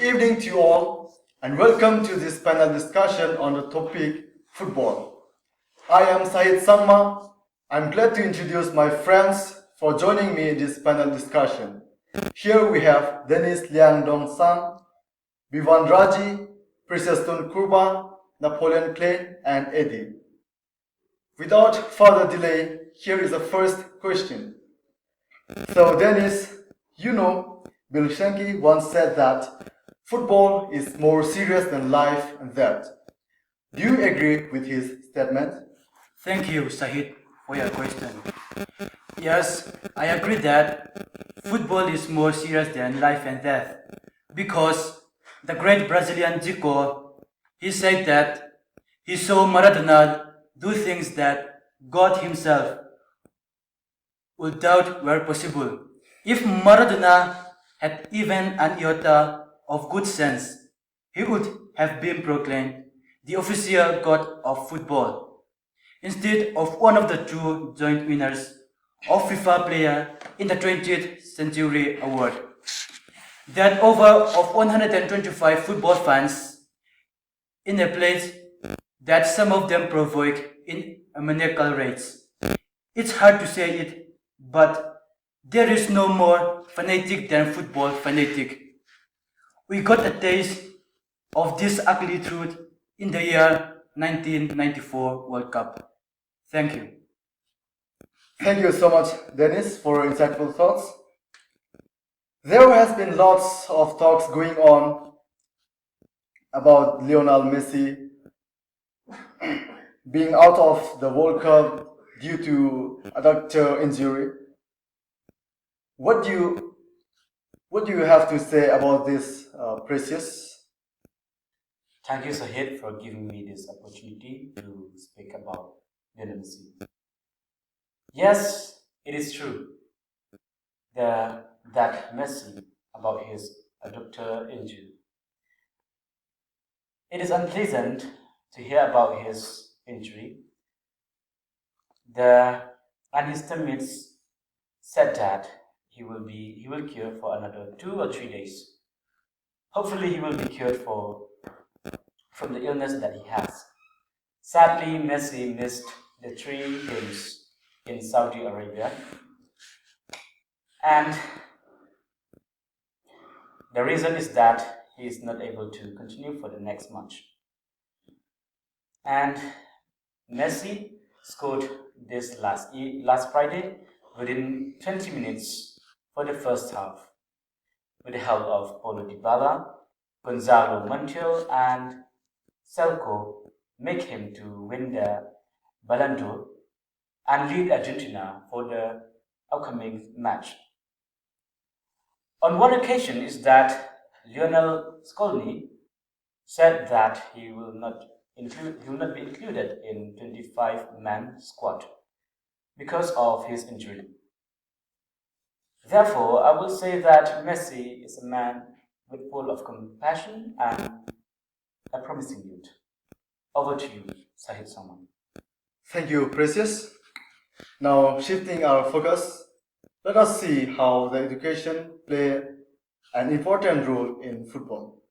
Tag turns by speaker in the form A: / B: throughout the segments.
A: evening to you all, and welcome to this panel discussion on the topic football. I am Phesama. I'm glad to introduce my friends for joining me in this panel discussion. Here we have Dennis Liang Dong San, Vivan Raji, Precious Tun Kurban, Napoleon Klein, and Eddie. Without further delay, here is the first question. So Dennis, you know, Bill Shanky once said that football is more serious than life and death. Do you agree with his statement?
B: Thank you, Sahid, for your question. Yes, I agree that football is more serious than life and death because the great Brazilian Zico, he said that he saw Maradona do things that God himself would doubt were possible. If Maradona had even an iota of good sense, he would have been proclaimed the official god of football, instead of one of the two joint winners of FIFA Player in the 20th Century Award. There are over of 125 football fans in a place that some of them provoke in maniacal rates. It's hard to say it, but there is no more fanatic than football fanatic. We got a taste of this ugly truth in the year 1994 World Cup. Thank you.
A: Thank you so much, Dennis, for your insightful thoughts. There has been lots of talks going on about Lionel Messi being out of the World Cup due to adductor injury. What do you have to say about this, Precious?
C: Thank you, Sahid, for giving me this opportunity to speak about Lionel Messi. Yes, it is true that Messi about his adductor injury. It is unpleasant to hear about his injury. And his teammates said that he will cure for another 2 or 3 days. Hopefully, he will be cured from the illness that he has. Sadly, Messi missed the 3 games in Saudi Arabia, and the reason is that he is not able to continue for the next match. And Messi scored this last Friday within 20 minutes for the first half with the help of Paulo Dybala, Gonzalo Montiel, and Selko, make him to win the Ballon d'Or and lead Argentina for the upcoming match. On one occasion is that Lionel Scaloni said that he will not be included in 25-man squad because of his injury. Therefore, I will say that Messi is a man with full of compassion and a promising youth. Over to you, Sahid Saman.
A: Thank you, Precious. Now, shifting our focus, let us see how the education play an important role in football.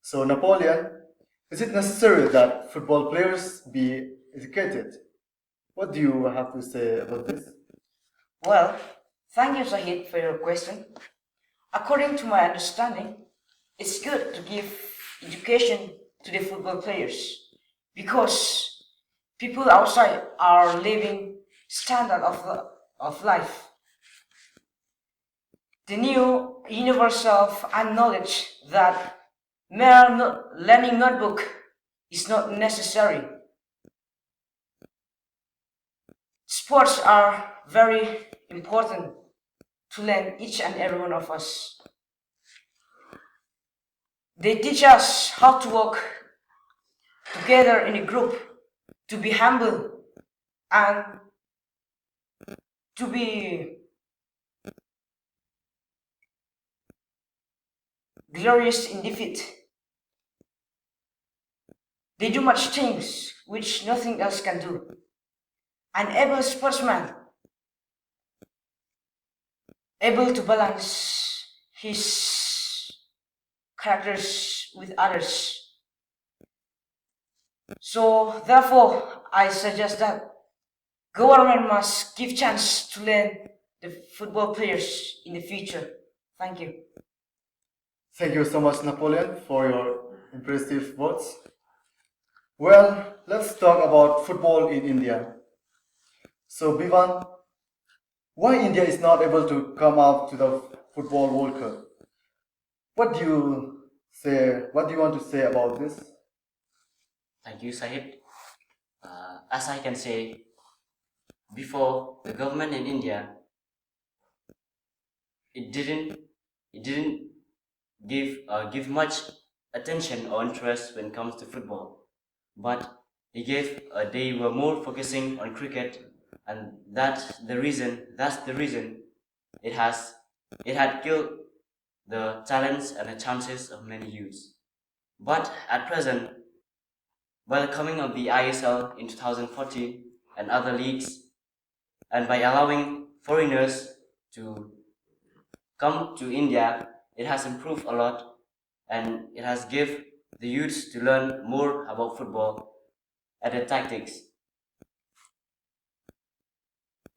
A: So, Napoleon, is it necessary that football players be educated? What do you have to say about this?
D: Well, thank you, Sahid, for your question. According to my understanding, it's good to give education to the football players because people outside are living standard of life. The new universal knowledge that mere learning notebook is not necessary. Sports are very important to learn each and every one of us. They teach us how to work together in a group, to be humble, and to be glorious in defeat. They do much things which nothing else can do. An able sportsman, able to balance his characters with others. So therefore, I suggest that government must give chance to learn the football players in the future. Thank you.
A: Thank you so much, Napoleon, for your impressive words. Well, let's talk about football in India. So, Bivan, why India is not able to come up to the Football World Cup? What do you say? What do you want to say about this?
E: Thank you, Sahib. As I can say, before the government in India, it didn't give much attention or interest when it comes to football, but they were more focusing on cricket, and that's the reason it had killed the talents and the chances of many youths. But at present, by the coming of the ISL in 2014 and other leagues, and by allowing foreigners to come to India, it has improved a lot, and it has give the youths to learn more about football and the tactics.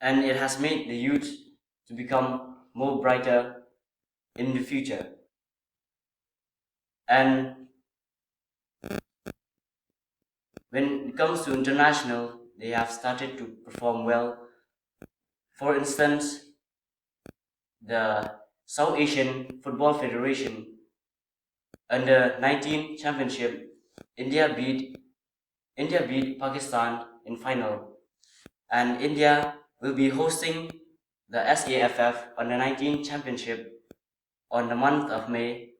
E: And it has made the youth to become more brighter in the future. And when it comes to international, they have started to perform well. For instance, the South Asian Football Federation under 19 championship, India beat Pakistan in final, and India will be hosting the SAFF under 19 championship on the month of May,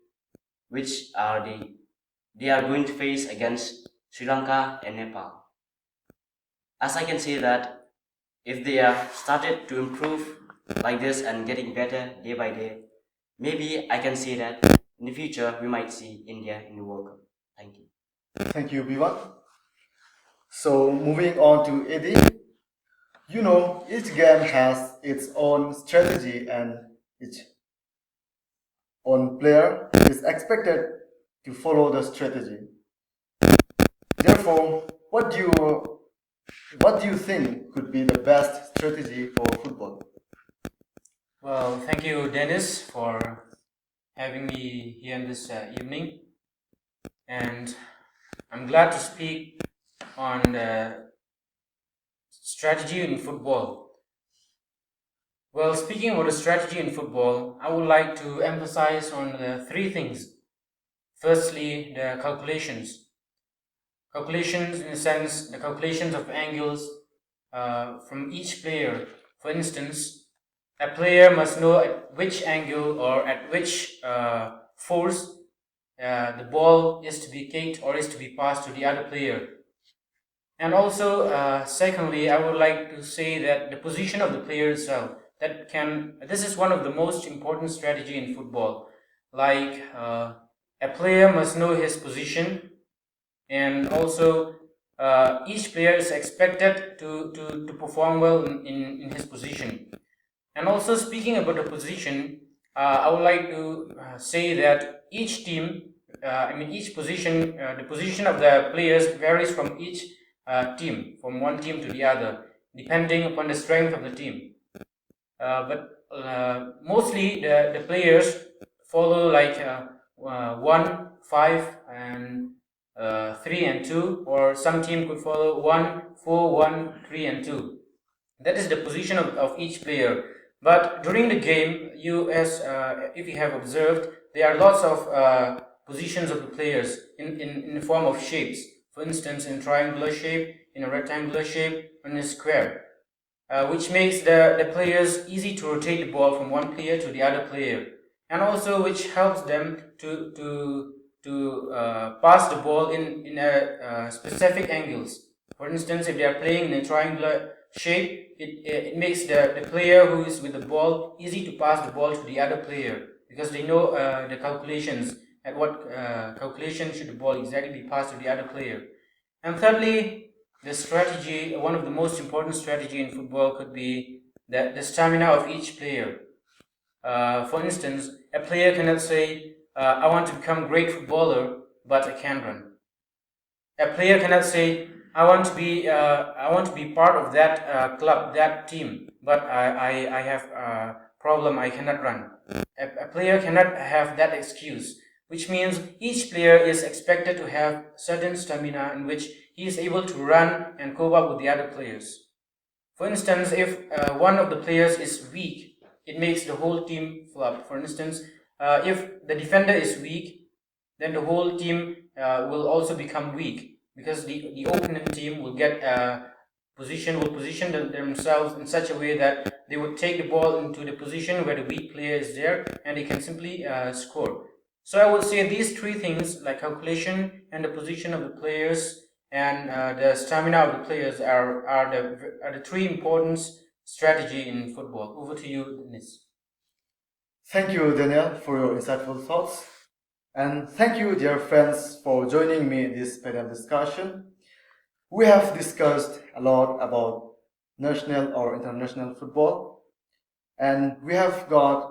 E: which they are going to face against Sri Lanka and Nepal. As I can say that if they are started to improve like this and getting better day by day, maybe I can say that in the future we might see India in the World Cup. Thank you.
A: Thank you, Bivan. So, moving on to Eddie. You know, each game has its own strategy and each own player is expected to follow the strategy. Therefore, what do you think could be the best strategy for football?
F: Well, thank you, Dennis, for having me here in this evening. And I'm glad to speak on the strategy in football. Well, speaking about the strategy in football, I would like to emphasize on the three things. Firstly, the calculations. Calculations in the sense, the calculations of angles from each player. For instance, a player must know at which angle or at which force the ball is to be kicked or is to be passed to the other player. And also, secondly, I would like to say that the position of the player itself, this is one of the most important strategy in football. Like a player must know his position, and also each player is expected to perform well in his position. And also, speaking about the position, I would like to say that each team, each position, the position of the players varies from each team, from one team to the other, depending upon the strength of the team. But mostly the players follow like 1, 5, and 3 and 2, or some team could follow 1, 4, 1, 3 and 2. That is the position of each player. But during the game, if you have observed, there are lots of positions of the players in the form of shapes. For instance, in triangular shape, in a rectangular shape, in a square, which makes the players easy to rotate the ball from one player to the other player, and also which helps them to pass the ball in a specific angles. For instance, if they are playing in a triangular shape, it makes the player who is with the ball easy to pass the ball to the other player, because they know the calculations, at what calculation should the ball exactly be passed to the other player. And thirdly, the strategy, one of the most important strategy in football could be the stamina of each player. For instance, a player cannot say, I want to become a great footballer, but I can't run. A player cannot say, I want to be part of that club, that team, but I have a problem, I cannot run. A player cannot have that excuse, which means each player is expected to have certain stamina in which he is able to run and cope up with the other players. For instance, if one of the players is weak, it makes the whole team flop. For instance, if the defender is weak, then the whole team will also become weak because the opponent team will get will position themselves in such a way that they would take the ball into the position where the weak player is there and they can simply score. So I would say these three things, like calculation and the position of the players and the stamina of the players, are the three important strategy in football. Over to you, Dennis.
A: Thank you, Daniel, for your insightful thoughts. And thank you, dear friends, for joining me in this panel discussion. We have discussed a lot about national or international football, and we have got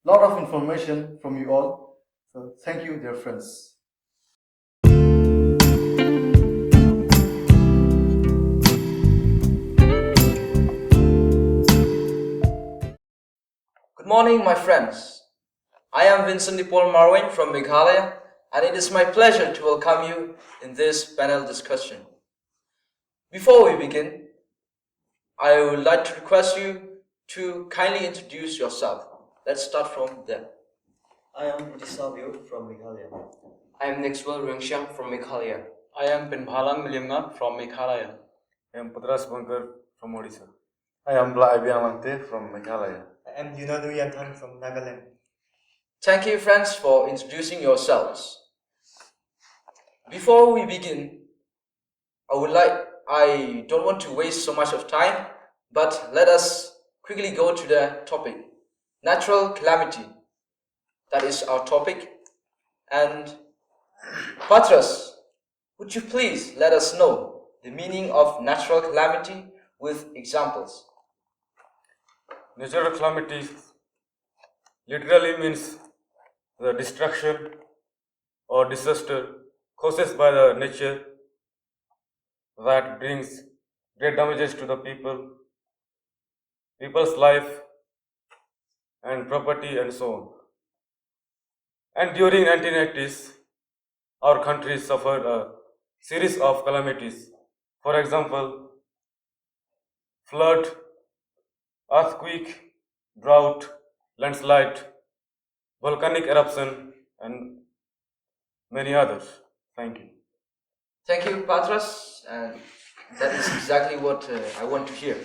A: a lot of information from you all. So thank you, dear friends.
G: Good morning, my friends. I am Vincent Dipol Marwin from Meghalaya, and it is my pleasure to welcome you in this panel discussion. Before we begin, I would like to request you to kindly introduce yourself. Let's start from there.
H: I am Itisavio from Meghalaya.
I: I am Nexwell Rungshang from Meghalaya.
J: I am Pinbhalan Milimngat from Meghalaya.
K: I am Padras Bankar from Odisha. I am Bla Abiamante from Meghalaya.
H: I am Yunadu Yantan from Nagaland.
G: Thank you, friends, for introducing yourselves. Before we begin, I don't want to waste so much of time, but let us quickly go to the topic. Natural calamity. That is our topic. And Patras, would you please let us know the meaning of natural calamity with examples?
K: Natural calamities literally means the destruction or disaster caused by the nature that brings great damages to the people's life and property and so on. And during 1980s, our country suffered a series of calamities. For example, flood, earthquake, drought, landslide, volcanic eruption, and many others. Thank you.
G: Thank you, Patras, and that is exactly what I want to hear.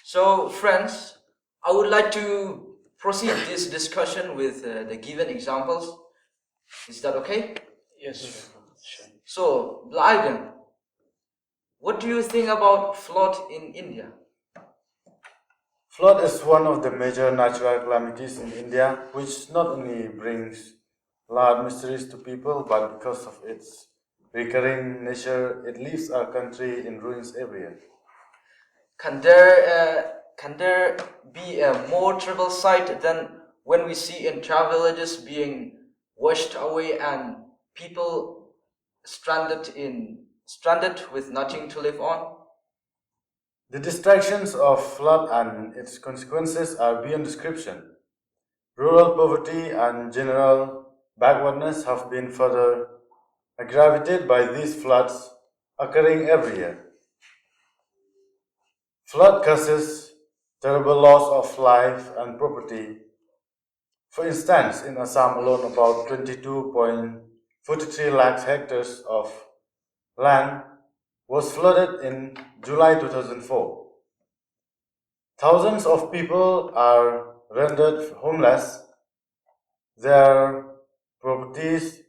G: So, friends, I would like to proceed this discussion with the given examples. Is that okay?
J: Yes, sure.
G: So, Blaigan, what do you think about flood in India?
K: Flood is one of the major natural calamities in India, which not only brings large miseries to people, but because of its recurring nature, it leaves our country in ruins every year.
G: Can there be a more terrible sight than when we see entire villages being washed away and people stranded with nothing to live on?
K: The distractions of flood and its consequences are beyond description. Rural poverty and general backwardness have been further aggravated by these floods occurring every year. Flood causes terrible loss of life and property. For instance, in Assam alone, about 22.43 lakh hectares of land was flooded in July 2004. Thousands of people are rendered homeless. Their properties,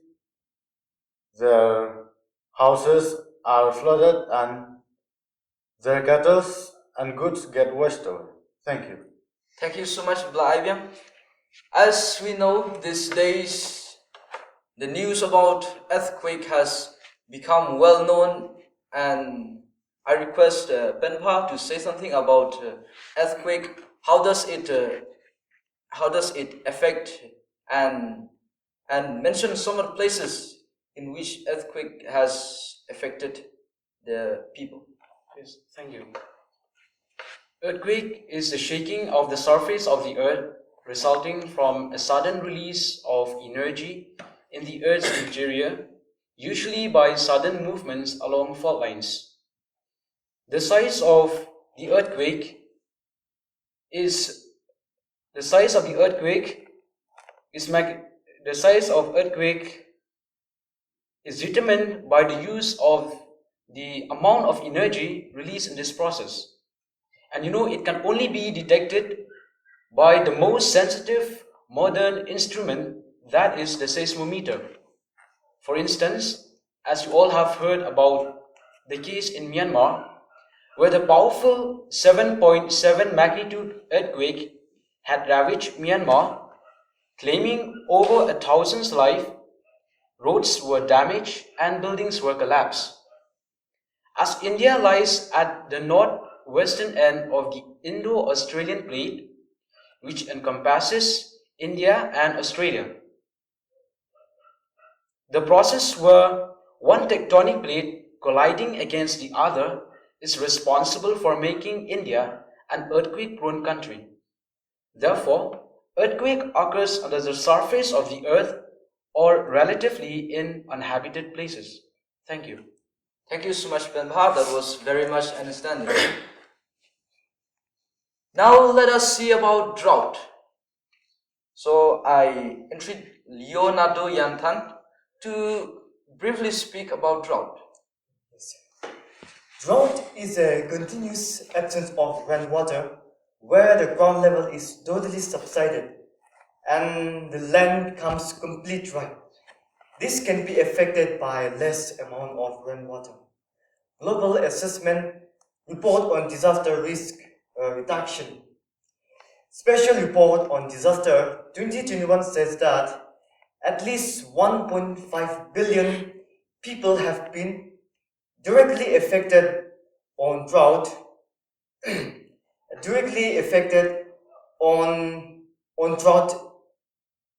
K: their houses are flooded, and their cattle and goods get washed away. Thank you.
G: Thank you so much, Blaibiam. As we know, these days the news about earthquake has become well known, and I request Penpa to say something about earthquake. How does it affect and and mention some of the places in which earthquake has affected the people.
J: Yes, thank you. Earthquake is the shaking of the surface of the earth resulting from a sudden release of energy in the earth's interior, usually by sudden movements along fault lines. The size of the earthquake is the size of the earthquake is determined by the use of the amount of energy released in this process. And it can only be detected by the most sensitive modern instrument, that is the seismometer. For instance, as you all have heard about the case in Myanmar, where the powerful 7.7 magnitude earthquake had ravaged Myanmar, claiming over 1,000 lives, roads were damaged and buildings were collapsed. As India lies at the northwestern end of the Indo-Australian plate, which encompasses India and Australia, the process where one tectonic plate colliding against the other is responsible for making India an earthquake-prone country. Therefore, earthquake occurs under the surface of the earth or relatively in uninhabited places. Thank you.
G: Thank you so much, Benbha. That was very much understanding. Now let us see about drought. So I entreat Leonardo Yantan to briefly speak about drought.
H: Drought is a continuous absence of rainwater where the ground level is totally subsided and the land becomes completely dry. This can be affected by less amount of rainwater. Global Assessment Report on Disaster Risk Reduction. Special Report on Disaster 2021 says that at least 1.5 billion people have been directly affected on drought,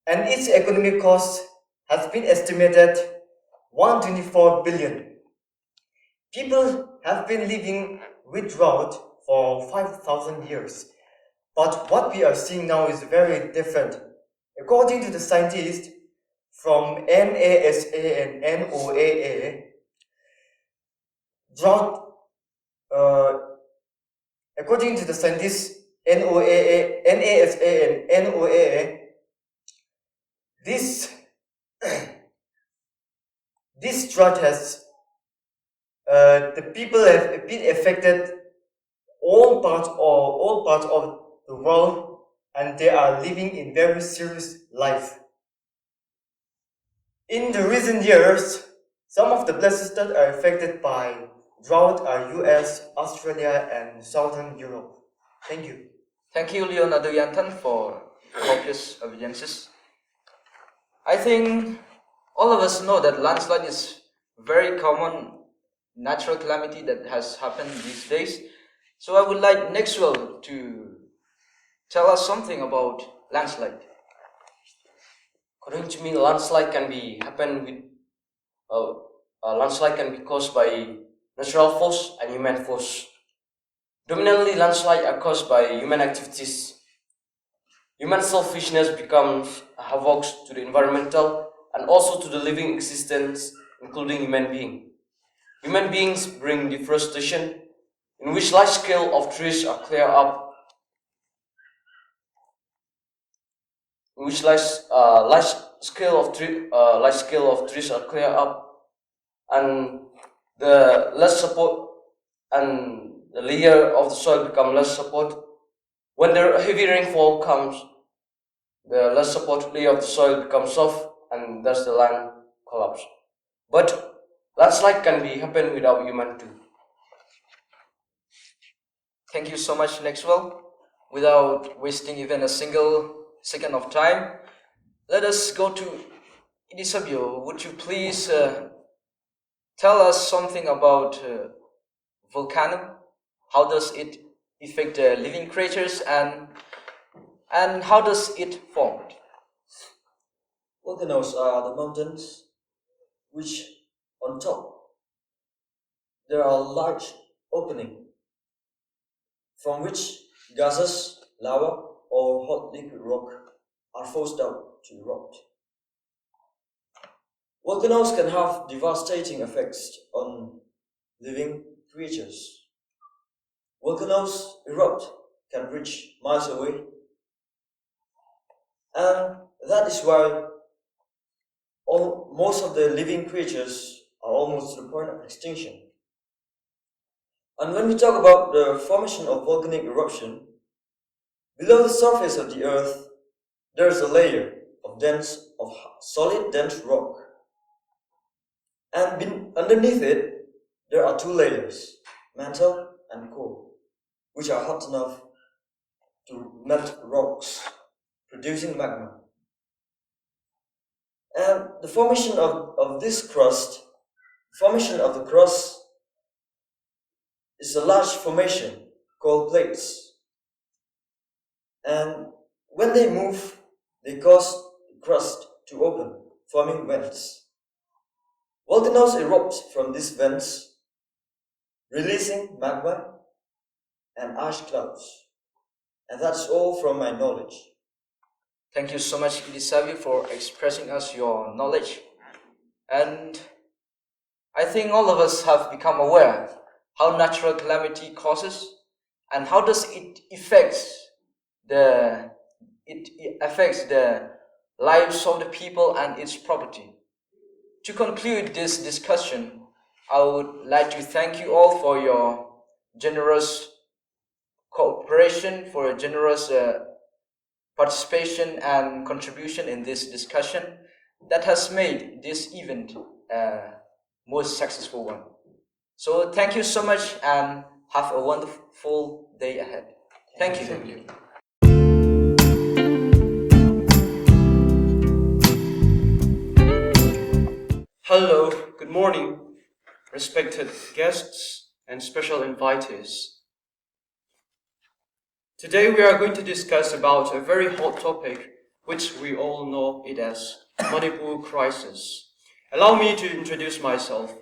H: and its economic cost has been estimated 124 billion. People have been living with drought for 5,000 years, but what we are seeing now is very different. According to the scientists from NASA and NOAA, according to the scientists, NASA and NOAA, this drought has the people have been affected all parts of the world, and they are living in very serious life. In the recent years, some of the places that are affected by drought are US, Australia, and Southern Europe. Thank you.
G: Thank you, Leonardo Yantan, for copious evidences. I think all of us know that landslide is very common natural calamity that has happened these days. So I would like Nexwell to tell us something about landslide.
I: According to me, landslide can be caused by natural force and human force. Dominantly, landslide are caused by human activities. Human selfishness becomes havoc to the environmental and also to the living existence, including human beings. Human beings bring deforestation, in which large scale of trees are cleared up. Large scale of trees are cleared up, and the less support and the layer of the soil become less support. When the heavy rainfall comes, the less support layer of the soil becomes soft, and thus the land collapses. But landslide can be happen without human too.
G: Thank you so much, Nexwell. Without wasting even a single second of time, let us go to Idisabio. Would you please tell us something about volcano? How does it affect the living creatures, and how does it form?
H: Volcanoes are the mountains which, on top, there are large opening from which gases, lava, or hot liquid rock are forced out to erupt. Volcanoes can have devastating effects on living creatures. Volcanoes erupt can reach miles away, and that is why most of the living creatures are almost to the point of extinction. And when we talk about the formation of volcanic eruption, below the surface of the earth, there is a layer of solid dense rock. And underneath it, there are two layers, mantle and core, which are hot enough to melt rocks, producing magma. And the formation of this crust, formation of the crust is a large formation called plates. And when they move, they cause the crust to open, forming vents. Volcanoes erupt from these vents, releasing magma and ash clouds. And that's all from my knowledge.
G: Thank you so much, Ilisavi, for expressing us your knowledge. And I think all of us have become aware how natural calamity causes and how does it affects the lives of the people and its property. To conclude this discussion, I would like to thank you all for your generous cooperation, for your generous participation and contribution in this discussion that has made this event a most successful one. So thank you so much and have a wonderful day ahead. Thank you.
H: Thank you.
L: Hello, good morning, respected guests and special invitees. Today we are going to discuss about a very hot topic which we all know it as Manipur crisis. Allow me to introduce myself.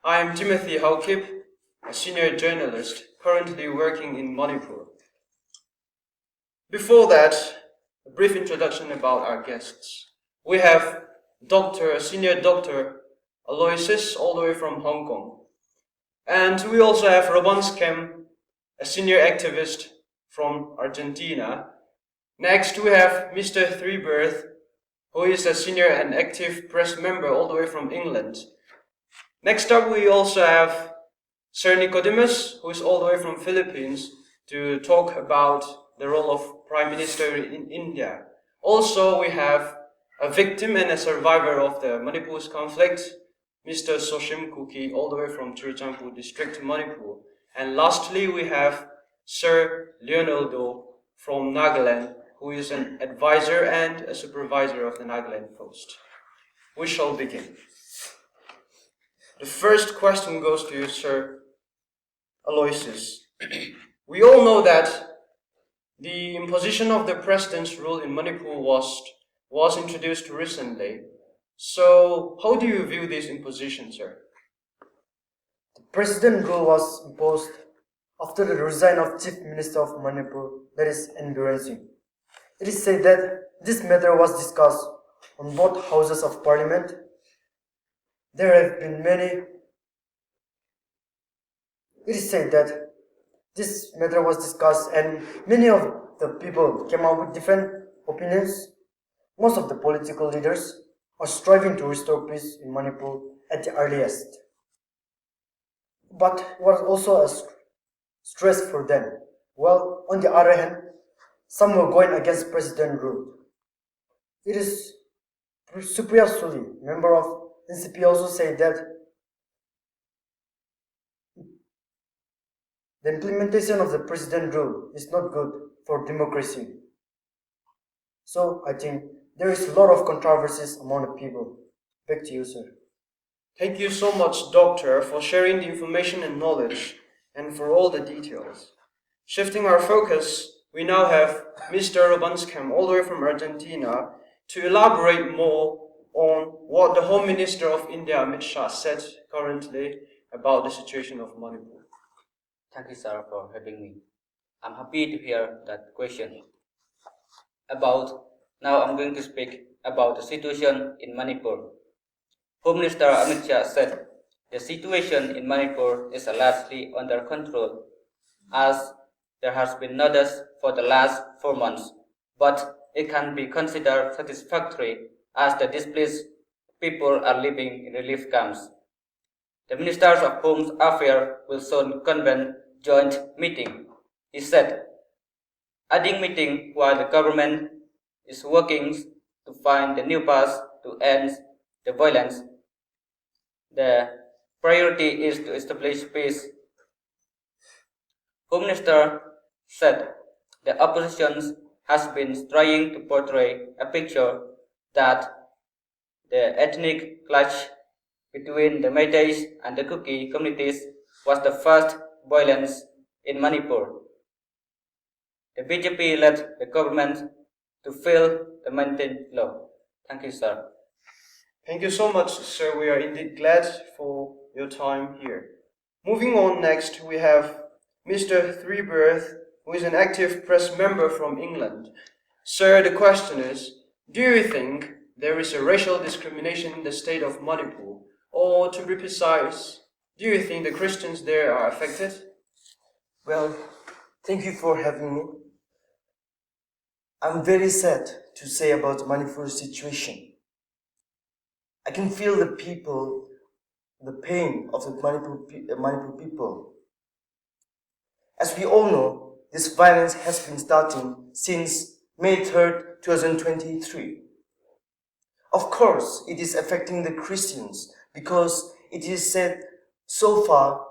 L: I am Timothy Haukip, a senior journalist currently working in Manipur. Before that, a brief introduction about our guests. We have Senior Doctor Aloysius, all the way from Hong Kong. And we also have Robans Kem, a senior activist from Argentina. Next, we have Mr. Threeberth, who is a senior and active press member all the way from England. Next up, we also have Sir Nicodemus, who is all the way from Philippines, to talk about the role of Prime Minister in India. Also, we have a victim and a survivor of the Manipur's conflict, Mr. Soshim Kuki, all the way from Churachandpur district, Manipur. And lastly, we have Sir Leonardo from Nagaland, who is an advisor and a supervisor of the Nagaland Post. We shall begin. The first question goes to you, Sir Aloysius. We all know that the imposition of the president's rule in Manipur was introduced recently. So, how do you view this imposition, sir?
M: The president rule was imposed after the resign of Chief Minister of Manipur, that is N. Singh. It is said that this matter was discussed on both houses of parliament. There have been many. It is said that this matter was discussed and many of the people came out with different opinions. Most of the political leaders are striving to restore peace in Manipur at the earliest. But was also a stress for them. Well, on the other hand, some were going against President rule. It is Supriya Suli, member of NCP, also said that the implementation of the president rule is not good for democracy. So I think there is a lot of controversies among the people. Back to you, sir.
L: Thank you so much, Doctor, for sharing the information and knowledge and for all the details. Shifting our focus, we now have Mr. Robanscam, all the way from Argentina, to elaborate more on what the Home Minister of India, Amit Shah, said currently about the situation of Manipur.
N: Thank you, sir, for having me. I'm happy to hear that question. Now I'm going to speak about the situation in Manipur. Home Minister Amit Shah said the situation in Manipur is largely under control as there has been no deaths for the last 4 months, but it can be considered satisfactory as the displaced people are living in relief camps. The Ministers of Home Affairs will soon convene joint meeting, he said, adding meeting while the government is working to find the new path to end the violence. The priority is to establish peace. Home Minister said the opposition has been trying to portray a picture that the ethnic clash between the Meiteis and the Kuki communities was the first violence in Manipur. The BJP led the government to fail the maintained law. Thank you, sir.
L: Thank you so much, sir. We are indeed glad for your time here. Moving on next, we have Mr. Threeberth, who is an active press member from England. Sir, the question is, do you think there is a racial discrimination in the state of Manipur? Or to be precise, do you think the Christians there are affected?
H: Well, thank you for having me. I'm very sad to say about Manipur's situation. I can feel the pain of the Manipur people. As we all know, this violence has been starting since May 3rd, 2023. Of course, it is affecting the Christians because it is said so far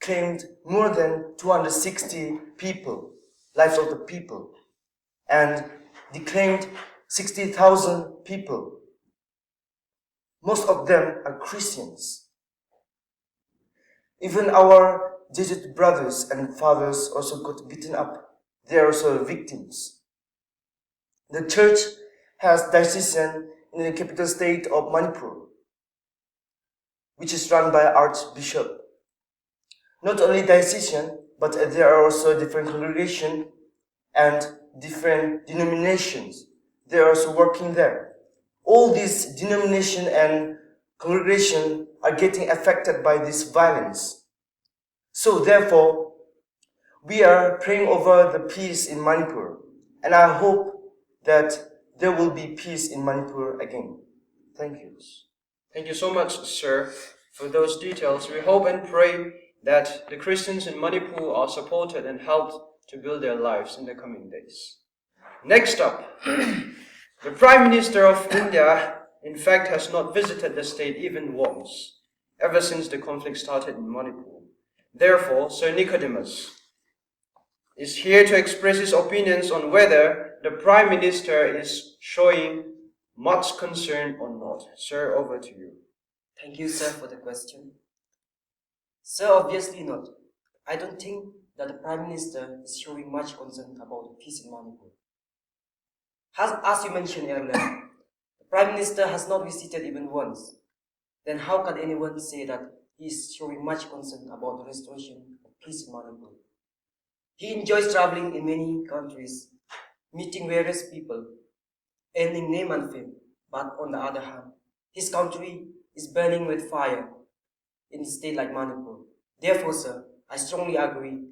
H: claimed more than 260 people, lives of the people, and declaimed 60,000 people. Most of them are Christians. Even our Jesuit brothers and fathers also got beaten up. They are also victims. The church has diocesan in the capital state of Manipur, which is run by Archbishop. Not only diocesan, but there are also different congregations and different denominations. They are also working there. All these denominations and congregations are getting affected by this violence. So therefore, we are praying over the peace in Manipur, and I hope that there will be peace in Manipur again. Thank you.
L: Thank you so much, sir, for those details. We hope and pray that the Christians in Manipur are supported and helped to build their lives in the coming days. Next up, the Prime Minister of India, in fact, has not visited the state even once, ever since the conflict started in Manipur. Therefore, Sir Nicodemus is here to express his opinions on whether the Prime Minister is showing much concern or not. Sir, over to you.
O: Thank you, sir, for the question. Sir, obviously not. I don't think that the Prime Minister is showing much concern about the peace in Manipur. As you mentioned earlier, the Prime Minister has not visited even once. Then how can anyone say that he is showing much concern about the restoration of peace in Manipur? He enjoys traveling in many countries, meeting various people, earning name and fame. But on the other hand, his country is burning with fire in a state like Manipur. Therefore, sir, I strongly agree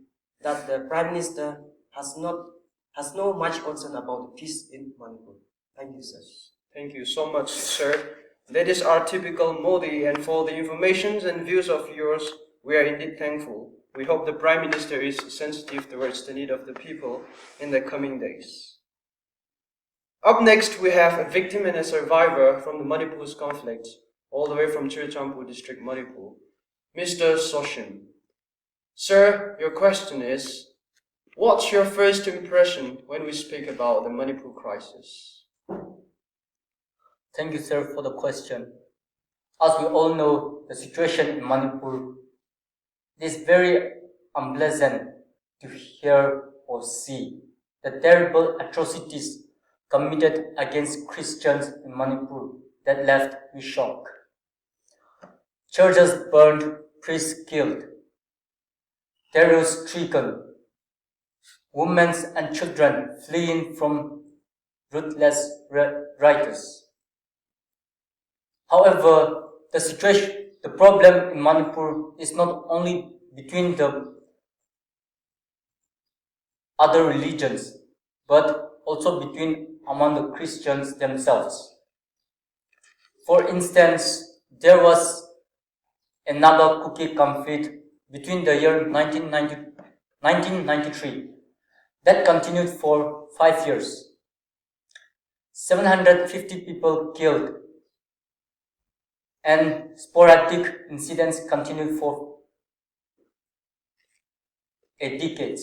O: that the Prime Minister has no much concern about the peace in Manipur. Thank you, sir.
L: Thank you so much, sir. That is our typical Modi, and for the informations and views of yours, we are indeed thankful. We hope the Prime Minister is sensitive towards the need of the people in the coming days. Up next, we have a victim and a survivor from the Manipur's conflict, all the way from Chirachandpur district, Manipur, Mr. Soshin. Sir, your question is, what's your first impression when we speak about the Manipur crisis?
B: Thank you, sir, for the question. As we all know, the situation in Manipur is very unpleasant to hear or see. The terrible atrocities committed against Christians in Manipur
P: that left me shocked. Churches burned, priests killed, terrors stricken, women and children fleeing from ruthless rioters. However, the problem in Manipur is not only between the other religions, but also among the Christians themselves. For instance, there was a Naga cookie conflict between the year 1993 that continued for 5 years. 750 people killed, and sporadic incidents continued for a decade.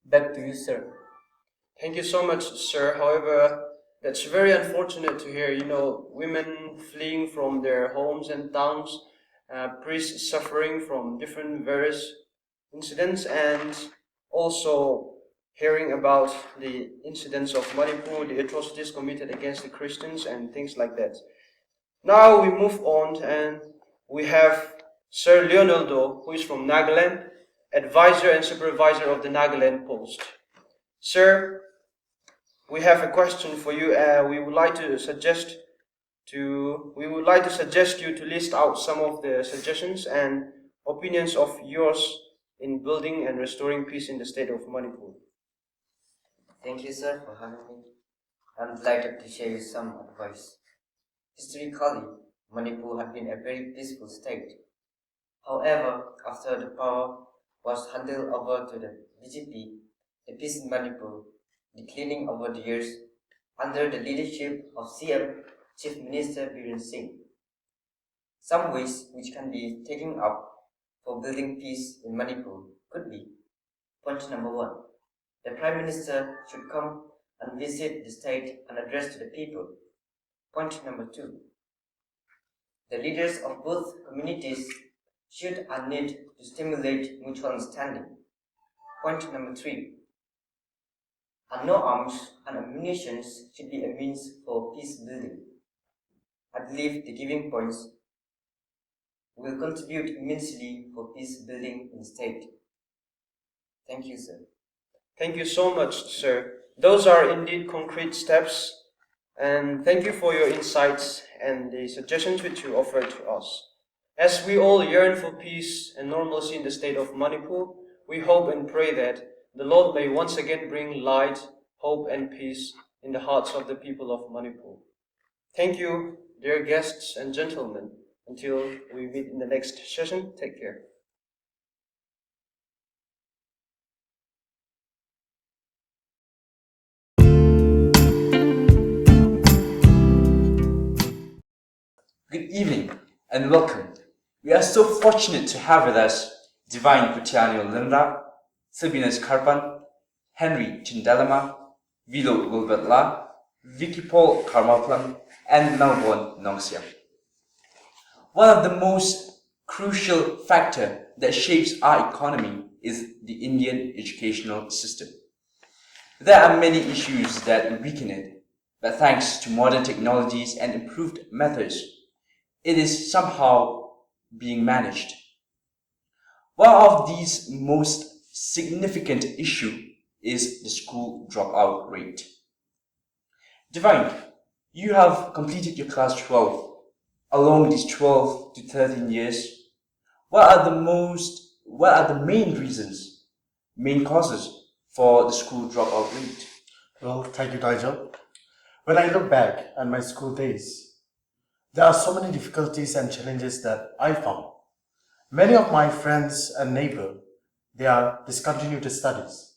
P: Back to you, sir.
L: Thank you so much, sir. However, that's very unfortunate to hear. Women fleeing from their homes and towns, priests suffering from different various incidents, and also hearing about the incidents of Manipur, the atrocities committed against the Christians, and things like that. Now we move on, and we have Sir Leonardo, who is from Nagaland, advisor and supervisor of the Nagaland Post. Sir, we have a question for you. We would like to suggest you to list out some of the suggestions and opinions of yours in building and restoring peace in the state of Manipur.
O: Thank you, sir, for having me. I'm delighted to share some advice. Historically, Manipur had been a very peaceful state. However, after the power was handed over to the BJP, the peace in Manipur declining over the years under the leadership of CM Chief Minister Biren Singh. Some ways which can be taken up for building peace in Manipur could be: point number 1, the Prime Minister should come and visit the state and address to the people. Point number 2, the leaders of both communities should and need to stimulate mutual understanding. Point number 3, and no arms and ammunition should be a means for peace building. I believe the giving points will contribute immensely for peace building in the state. Thank you, sir.
L: Thank you so much, sir. Those are indeed concrete steps, and thank you for your insights and the suggestions which you offered to us. As we all yearn for peace and normalcy in the state of Manipur, we hope and pray that the Lord may once again bring light, hope, and peace in the hearts of the people of Manipur. Thank you, dear guests and gentlemen. Until we meet in the next session, take care.
Q: Good evening and welcome. We are so fortunate to have with us Divine Putianio Linda, Sabinas Karpan, Henry Chindalama, Vilo Gulbatla, Vicky Paul Karmaplan, and Melbourne Nongsia. One of the most crucial factors that shapes our economy is the Indian educational system. There are many issues that weaken it, but thanks to modern technologies and improved methods, it is somehow being managed. One of these most significant issues is the school dropout rate. Divine, you have completed your class 12. Along these 12 to 13 years, what are the main reasons, main causes for the school dropout rate?
R: Well, thank you, Nigel. When I look back at my school days, there are so many difficulties and challenges that I found. Many of my friends and neighbors, they are discontinued their studies.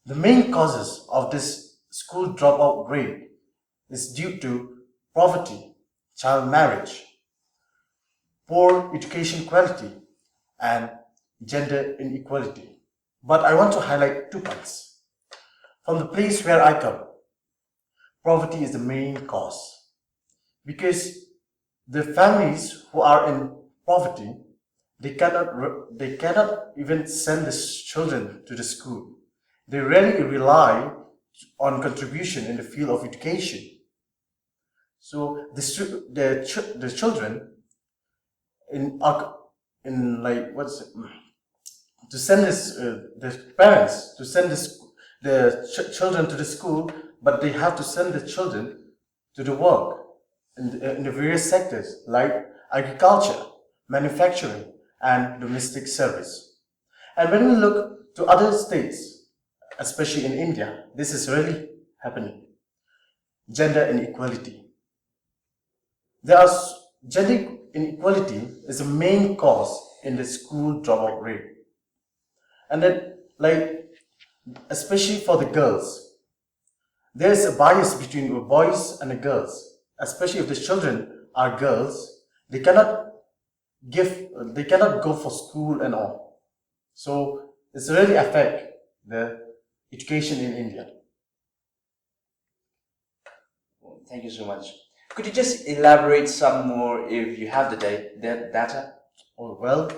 R: The main causes of this school dropout rate is due to poverty, child marriage, poor education quality, and gender inequality. But I want to highlight 2 points. From the place where I come, poverty is the main cause, because the families who are in poverty, they cannot even send the children to the school. They rarely rely on contribution in the field of education. So the children in like what's it, to send the parents to send children to the school, but they have to send the children to the work in the various sectors like agriculture, manufacturing, and domestic service. And when we look to other states, especially in India, this is really happening. Gender inequality. Gender inequality is the main cause in the school dropout rate. And then, like, especially for the girls, there is a bias between the boys and the girls. Especially if the children are girls, they cannot go for school and all. So it's really affect the education in India.
Q: Thank you so much. Could you just elaborate some more if you have the data?
R: Oh, well,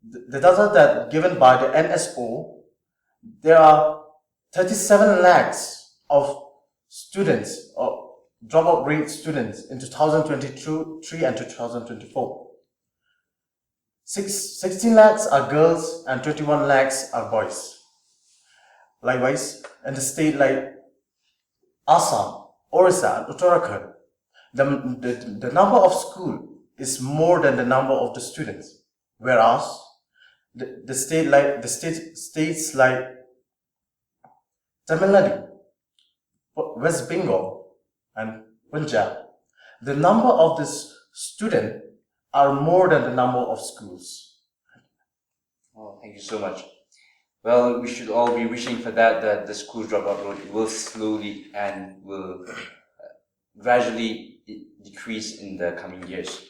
R: the data that given by the NSO, there are 37 lakhs of students or dropout rate students in 2023 and 2024. 16 lakhs are girls and 21 lakhs are boys. Likewise, in the state like Assam, Orissa, and Uttarakhand, the number of school is more than the number of the students, whereas states like Tamil Nadu, West Bengal, and Punjab, the number of the students are more than the number of schools.
Q: Oh, thank you so much. Well, we should all be wishing for that the school dropout rate will slowly and will gradually decrease in the coming years.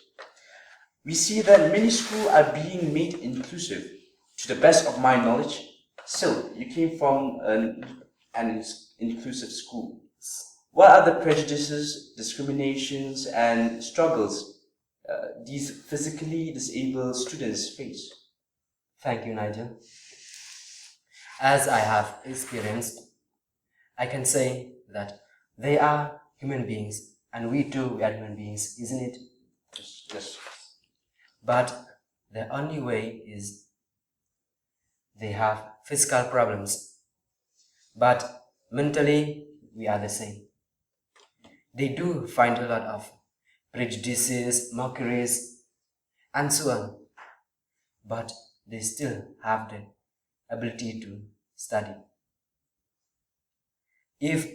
Q: We see that many schools are being made inclusive. To the best of my knowledge, so you came from an inclusive school. What are the prejudices, discriminations, and struggles these physically disabled students face?
S: Thank you, Nigel. As I have experienced, I can say that they are human beings, and we too are human beings, isn't it?
Q: Yes.
S: But the only way is they have physical problems, but mentally we are the same. They do find a lot of prejudices, mockeries, and so on, but they still have the ability to study. If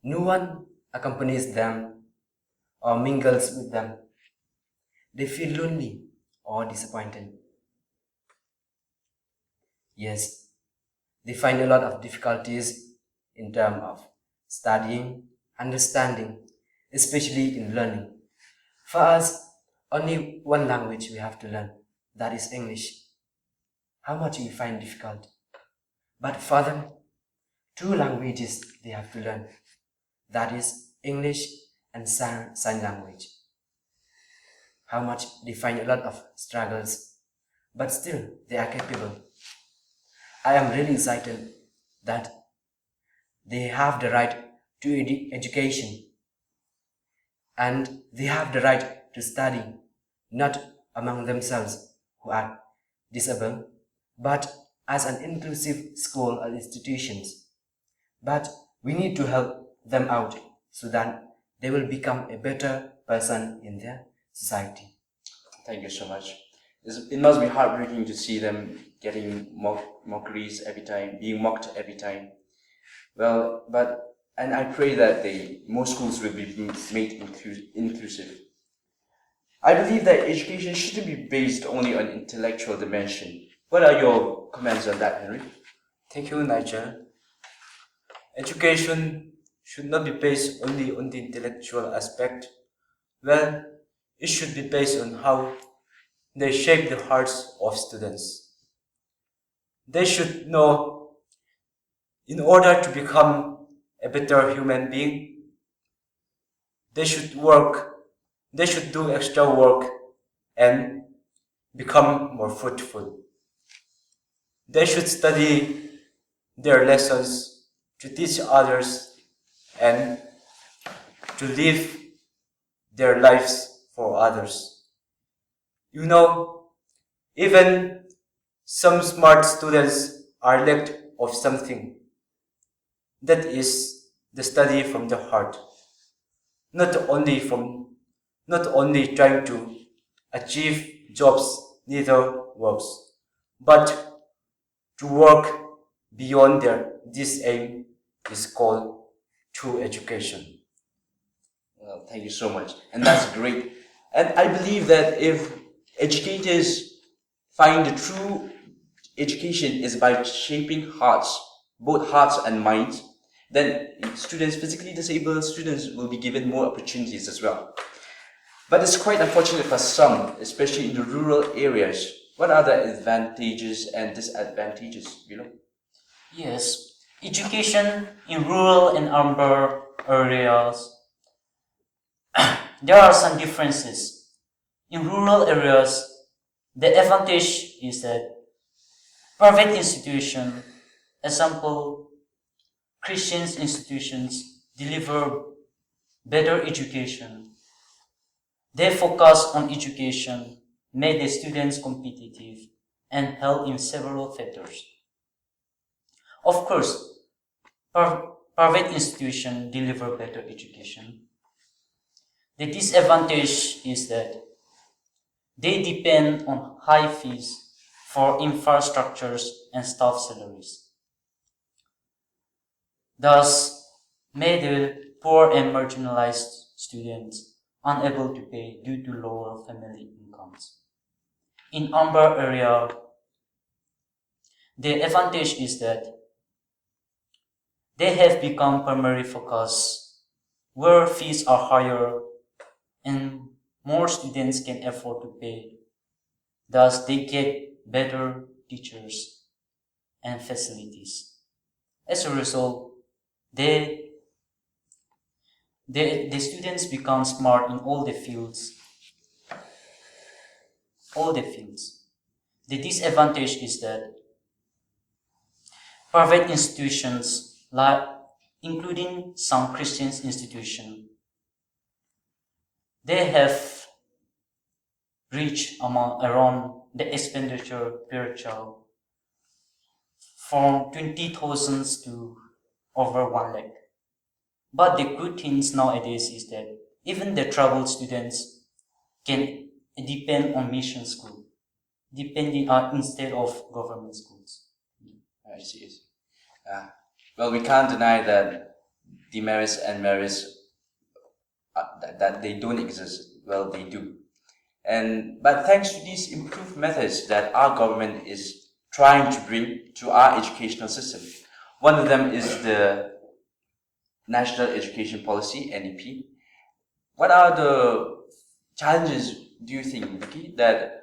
S: no one accompanies them or mingles with them, they feel lonely or disappointed. Yes, they find a lot of difficulties in terms of studying, understanding, especially in learning. For us, only one language we have to learn, that is English. How much we find difficult. But for them, 2 languages they have to learn, that is English and sign language. How much they find a lot of struggles, but still they are capable. I am really excited that they have the right to education and they have the right to study, not among themselves who are disabled, but as an inclusive school or institutions. But we need to help them out so that they will become a better person in their society.
Q: Thank you so much. It must be heartbreaking to see them getting mockeries every time, being mocked every time. Well, and I pray that more schools will be made inclusive. I believe that education shouldn't be based only on intellectual dimension. What are your comments on that, Henry?
T: Thank you, Nigel. Education should not be based only on the intellectual aspect. Well, it should be based on how they shape the hearts of students. They should know, in order to become a better human being, they should do extra work and become more fruitful. They should study their lessons to teach others and to live their lives for others. You know, even some smart students are lacked of something. That is the study from the heart. Not only trying to achieve jobs neither works, but to work beyond this aim is called true education.
Q: Well, thank you so much. And that's great. And I believe that if educators find the true education is by shaping hearts, both hearts and minds, then students, physically disabled students, will be given more opportunities as well. But it's quite unfortunate for some, especially in the rural areas. What are the advantages and disadvantages, you know?
B: Yes, education in rural and urban areas, there are some differences. In rural areas, the advantage is that private institution, example, Christian institutions deliver better education. They focus on education, make the students competitive, and help in several factors. Of course, private institutions deliver better education. The disadvantage is that they depend on high fees for infrastructures and staff salaries. Thus, made the poor and marginalized students unable to pay due to lower family incomes. In urban area, the advantage is that they have become primary focus where fees are higher and more students can afford to pay. Thus, they get better teachers and facilities. As a result, the students become smart in all the fields. The disadvantage is that private institutions, like including some Christian institutions, they have reached amount around the expenditure per child from 20,000 to over 1 lakh. But the good things nowadays is that even the troubled students can depend on mission school, depending on instead of government schools.
Q: I see. Well, we can't deny that demerits and merits that they don't exist. Well, they do. But thanks to these improved methods that our government is trying to bring to our educational system, one of them is the National Education Policy (NEP). What are the challenges do you think, Vicky, that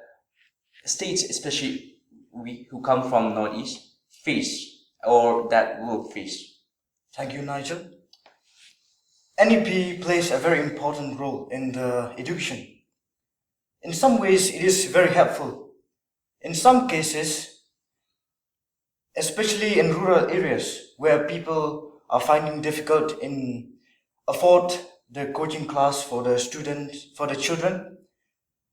Q: states, especially we who come from Northeast, face or that will face?
A: Thank you, Nigel. NEP plays a very important role in the education. In some ways, it is very helpful. In some cases, especially in rural areas where people are finding difficult in afford the coaching class for the children,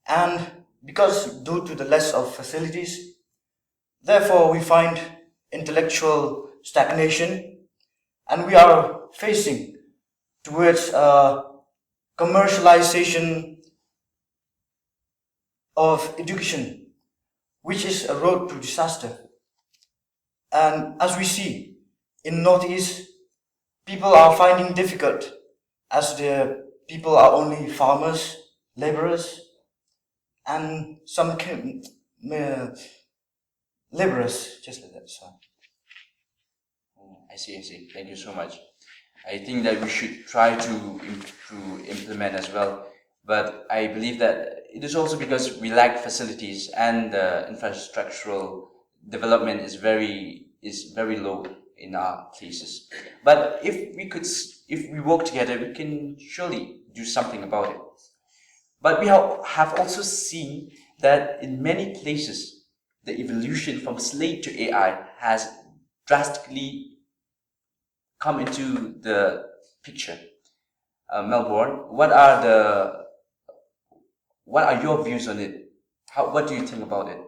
A: and because due to the less of facilities, therefore we find intellectual stagnation, and we are facing towards commercialization of education, which is a road to disaster. And as we see in Northeast, people are finding difficult as the people are only farmers, laborers, and some laborers, just like that. So.
Q: I see. Thank you so much. I think that we should try to implement as well. But I believe that it is also because we lack facilities and the infrastructural development is very low in our places. But if we work together, we can surely do something about it. But we have also seen that in many places, the evolution from slate to AI has drastically come into the picture. Melbourne. What are your views on it? What do you think about it?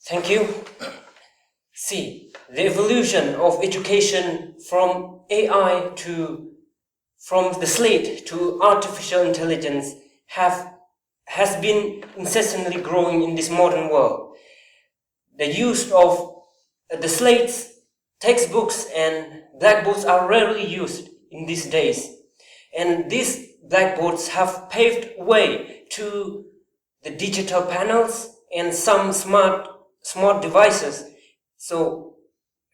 U: Thank you. See, the evolution of education from AI from the slate to artificial intelligence has been incessantly growing in this modern world. The use of the slates, textbooks, and blackboards are rarely used in these days. And these blackboards have paved way to the digital panels and some smart devices. So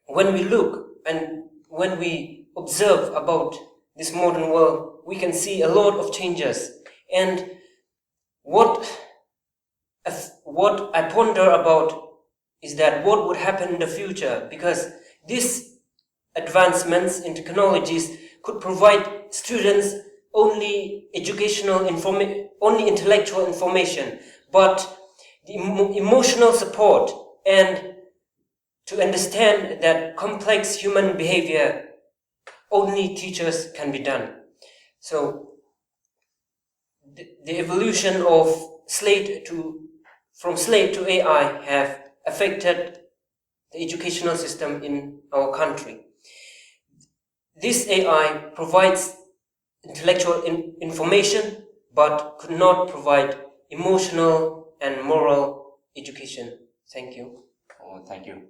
U: when we look and when we observe about this modern world, we can see a lot of changes. And what I ponder about is that what would happen in the future, because these advancements in technologies could provide students only only intellectual information, but the emotional support and to understand that complex human behavior only teachers can be done. So the evolution of from slate to AI have affected the educational system in our country. This AI provides intellectual information but could not provide emotional and moral education. Thank you.
Q: Oh, thank you.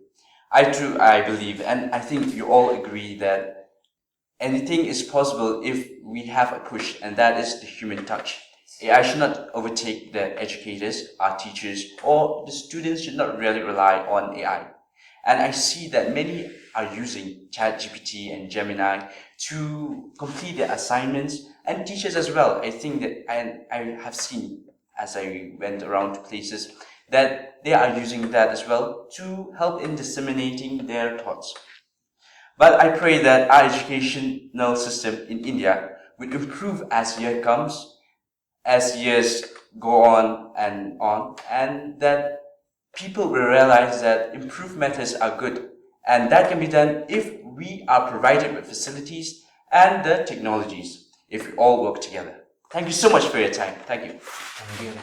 Q: I believe, and I think you all agree that anything is possible if we have a push, and that is the human touch. AI should not overtake the educators, our teachers, or the students should not really rely on AI. And I see that many are using ChatGPT and Gemini to complete their assignments, and teachers as well. I think that I have seen, as I went around to places, that they are using that as well to help in disseminating their thoughts. But I pray that our educational system in India will improve as years go on, and that people will realize that improved methods are good, and that can be done if we are provided with facilities and the technologies, if we all work together. Thank you so much for your time. Thank you.
S: Thank you.